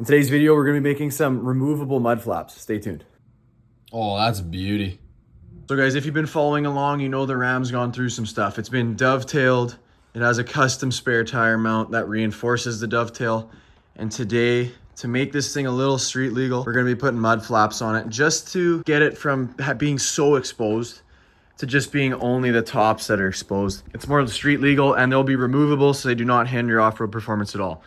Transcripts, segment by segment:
In today's video, we're gonna be making some removable mud flaps. Stay tuned. Oh, that's beauty. So guys, if you've been following along, you know the Ram's gone through some stuff. It's been dovetailed. It has a custom spare tire mount that reinforces the dovetail. And today, to make this thing a little street legal, we're gonna be putting mud flaps on it just to get it from being so exposed to just being only the tops that are exposed. It's more street legal and they'll be removable so they do not hinder your off-road performance at all.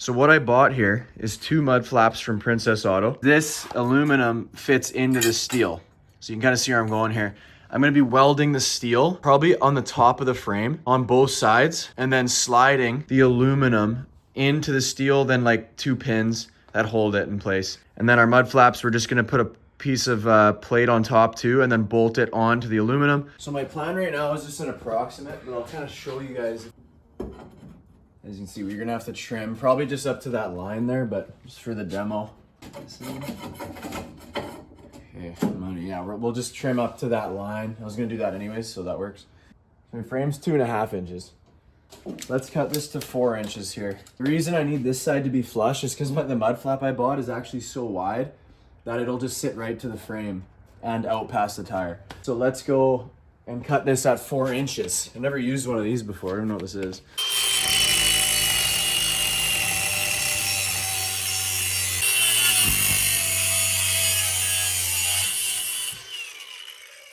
So what I bought here is 2 mud flaps from Princess Auto. This aluminum fits into the steel. So you can kind of see where I'm going here. I'm gonna be welding the steel probably on the top of the frame on both sides and then sliding the aluminum into the steel, then like 2 pins that hold it in place. And then our mud flaps, we're just gonna put a piece of plate on top too and then bolt it onto the aluminum. So my plan right now is just an approximate, but I'll kind of show you guys. As you can see, we're gonna have to trim probably just up to that line there, but just for the demo. Okay, yeah, we'll just trim up to that line. I was gonna do that anyways, so that works. So my frame's 2.5 inches. Let's cut this to 4 inches here. The reason I need this side to be flush is because the mud flap I bought is actually so wide that it'll just sit right to the frame and out past the tire. So let's go and cut this at 4 inches. I've never used one of these before, I don't know what this is.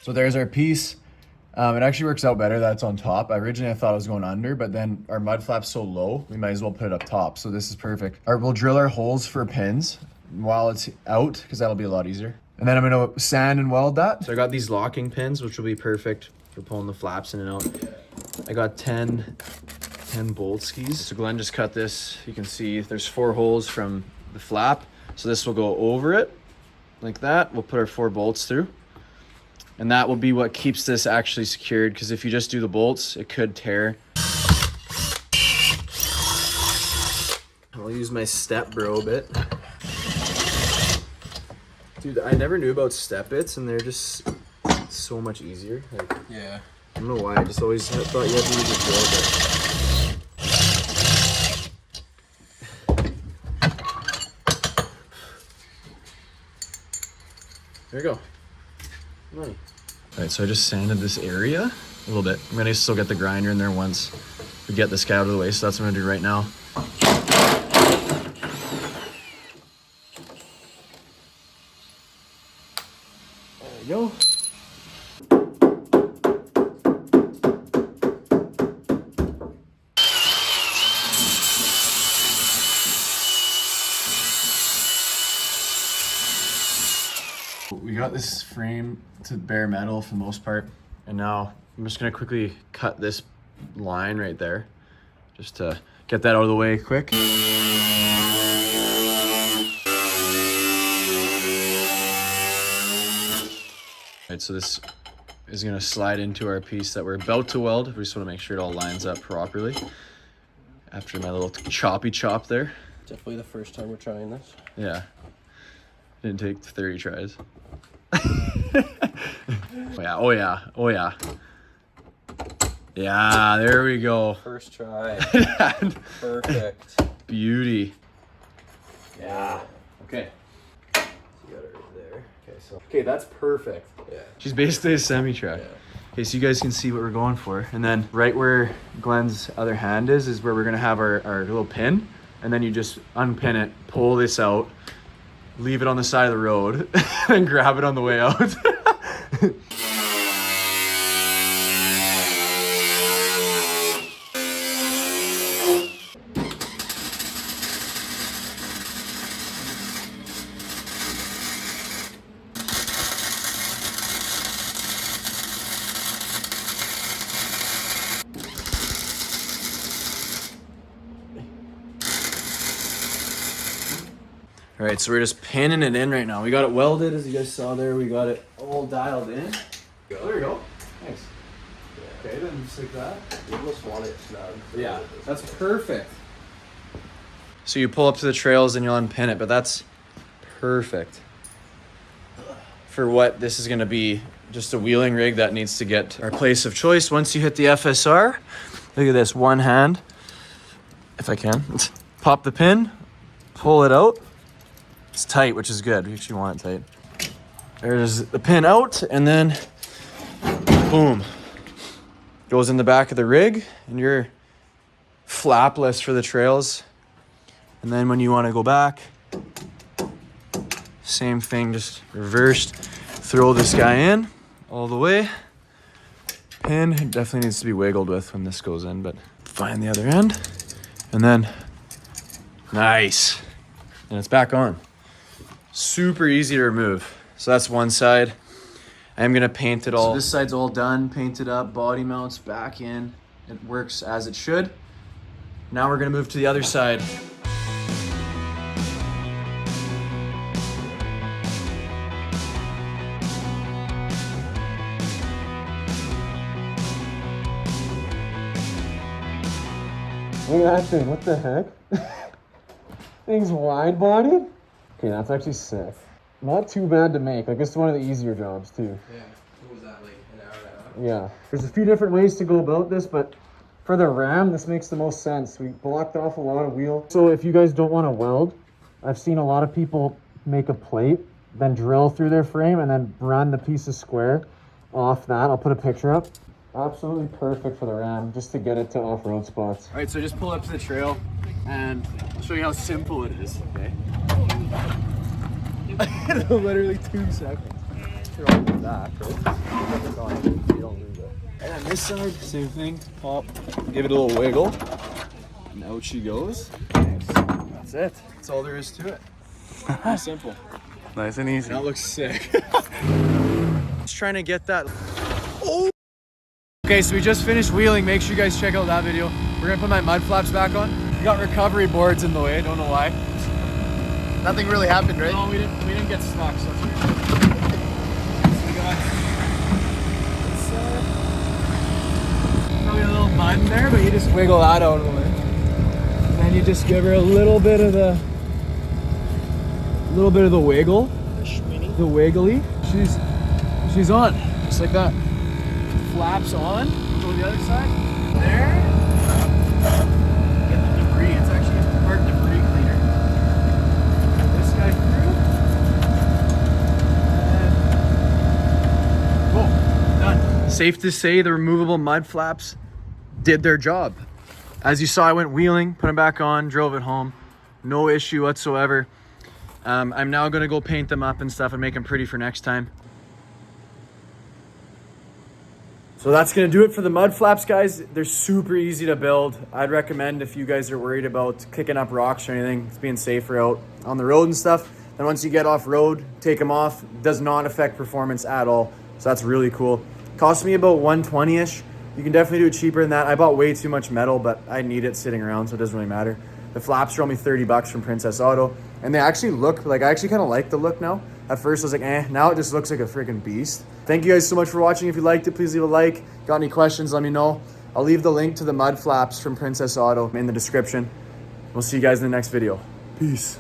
So there's our piece. It actually works out better that it's on top. Originally I thought it was going under, but then our mud flap's so low, we might as well put it up top. So this is perfect. We'll drill our holes for pins while it's out, because that'll be a lot easier. And then I'm gonna sand and weld that. So I got these locking pins, which will be perfect for pulling the flaps in and out. I got 10 bolt skis. So Glenn just cut this. You can see there's 4 holes from the flap. So this will go over it like that. We'll put our 4 bolts through. And that will be what keeps this actually secured, because if you just do the bolts, it could tear. I'll use my step bro bit. Dude, I never knew about step bits, and they're just so much easier. Like, Yeah. I don't know why, I just always thought you had to use a drill bit. There you go. Money. All right, so I just sanded this area a little bit. I'm gonna still get the grinder in there once we get this guy out of the way, so that's what I'm gonna do right now. There we go. We got this frame to bare metal for the most part, and now I'm just gonna quickly cut this line right there just to get that out of the way quick. Alright, so this is gonna slide into our piece that we're about to weld. We just wanna make sure it all lines up properly after my little choppy chop there. Definitely the first time we're trying this. Yeah. Didn't take 30 tries. Oh yeah. Yeah, there we go. First try. Perfect. Beauty. Yeah. Okay. You got it right there. Okay, that's perfect. Yeah. She's basically a semi-truck. Yeah. Okay, so you guys can see what we're going for. And then right where Glenn's other hand is where we're gonna have our little pin. And then you just unpin it, pull this out, leave it on the side of the road, and grab it on the way out. All right, so we're just pinning it in right now. We got it welded, as you guys saw there. We got it all dialed in. There we go. Nice. Yeah. Okay, then just like that. You almost want it snug. Yeah, that's perfect. So you pull up to the trails and you'll unpin it, but that's perfect for what this is gonna be. Just a wheeling rig that needs to get our place of choice. Once you hit the FSR, look at this, one hand, if I can, pop the pin, pull it out, It's tight, which is good. We actually want it tight. There's the pin out, and then boom. Goes in the back of the rig, and you're flapless for the trails. And then when you want to go back, same thing, just reversed. Throw this guy in all the way. Pin definitely needs to be wiggled with when this goes in, but find the other end. And then, nice. And it's back on. Super easy to remove. So that's one side. I'm gonna paint it all. So this side's all done, painted up, body mounts back in. It works as it should. Now we're gonna move to the other side. Look at that thing, what the heck? Thing's wide bodied? Okay, that's actually sick. Not too bad to make. Like, this is one of the easier jobs too. Yeah. What was that, like an hour and a half? Yeah. There's a few different ways to go about this, but for the ram, this makes the most sense. We blocked off a lot of wheel. So if you guys don't want to weld, I've seen a lot of people make a plate, then drill through their frame and then run the piece of square off that. I'll put a picture up. Absolutely perfect for the ram, just to get it to off-road spots. All right, so just pull up to the trail and I'll show you how simple it is, okay? Literally 2 seconds. You're all with that, right? You don't lose it. And on this side, same thing. Pop, give it a little wiggle, and out she goes. That's it. That's all there is to it. Pretty simple. Nice and easy. That looks sick. Just trying to get that. Oh! Okay, so we just finished wheeling. Make sure you guys check out that video. We're gonna put my mud flaps back on. We got recovery boards in the way, don't know why. Nothing really happened, right? No, we didn't get stuck, so that's weird. So we got probably a little mud in there, but you just wiggle that out of the way. And then you just give her a little bit of the wiggle. The wiggly. She's on. Just like that. Flaps on. Go to the other side. There. Get the debris. It's actually a part debris cleaner. This guy through. And boom. Done. Safe to say the removable mud flaps did their job. As you saw, I went wheeling, put them back on, drove it home. No issue whatsoever. I'm now gonna go paint them up and stuff and make them pretty for next time. So that's gonna do it for the mud flaps, guys. They're super easy to build. I'd recommend if you guys are worried about kicking up rocks or anything, it's being safer out on the road and stuff. Then once you get off road, take them off. Does not affect performance at all. So that's really cool. Cost me about $120-ish. You can definitely do it cheaper than that. I bought way too much metal, but I need it sitting around, so it doesn't really matter. The flaps are only 30 bucks from Princess Auto, and they actually look like, I actually kind of like the look now. At first I was like, now it just looks like a freaking beast. Thank you guys so much for watching. If you liked it, please leave a like. Got any questions, let me know. I'll leave the link to the mud flaps from Princess Auto in the description. We'll see you guys in the next video. Peace.